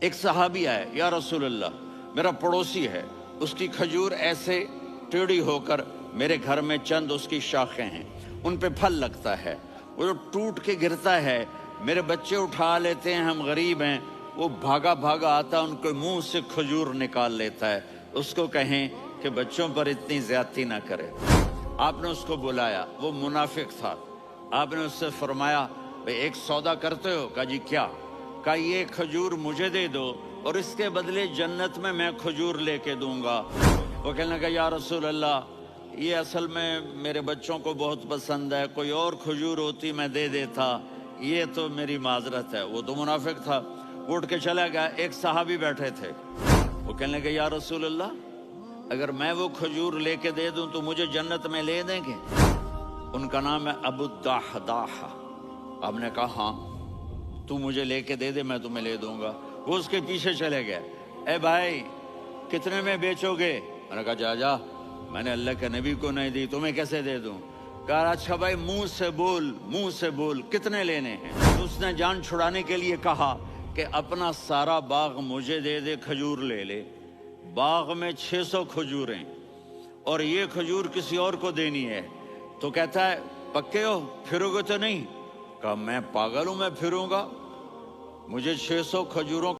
ایک صحابی آئے، یا رسول اللہ میرا پڑوسی ہے، اس کی کھجور ایسے ٹیڑھی ہو کر میرے گھر میں چند اس کی شاخیں ہیں، ان پہ پھل لگتا ہے، وہ جو ٹوٹ کے گرتا ہے میرے بچے اٹھا لیتے ہیں، ہم غریب ہیں، وہ بھاگا بھاگا آتا ان کے منہ سے کھجور نکال لیتا ہے، اس کو کہیں کہ بچوں پر اتنی زیادتی نہ کرے۔ آپ نے اس کو بلایا، وہ منافق تھا، آپ نے اس سے فرمایا بھئی ایک سودا کرتے ہو؟ کہا جی کیا؟ کہا یہ کھجور مجھے دے دو اور اس کے بدلے جنت میں کھجور لے کے دوں گا۔ وہ کہنے لگا یا رسول اللہ یہ اصل میں میرے بچوں کو بہت پسند ہے، کوئی اور کھجور ہوتی میں دے دیتا، یہ تو میری معذرت ہے۔ وہ تو منافق تھا، وہ اٹھ کے چلا گیا۔ ایک صحابی بیٹھے تھے، وہ کہنے لگے یا رسول اللہ اگر میں وہ کھجور لے کے دے دوں تو مجھے جنت میں لے دیں گے؟ ان کا نام ہے ابو الدحداح۔ آپ نے کہا ہاں تو مجھے لے کے دے دے میں تمہیں لے دوں گا۔ وہ اس کے پیچھے چلے گئے، اے بھائی کتنے میں بیچو گے؟ میں نے کہا جا جا، میں نے اللہ کے نبی کو نہیں دی، تمہیں کیسے دے دوں؟ کہا اچھا بھائی منہ سے بول کتنے لینے ہیں؟ تو اس نے جان چھڑانے کے لیے کہا کہ اپنا سارا باغ مجھے دے دے، کھجور لے لے۔ باغ میں 600 کھجوریں اور یہ کھجور کسی اور کو دینی ہے۔ تو کہتا ہے پکے ہو، پھرو گے تو نہیں؟ کہا میں پاگل ہوں، میں پھروں گا؟ مجھے 600 کھجوروں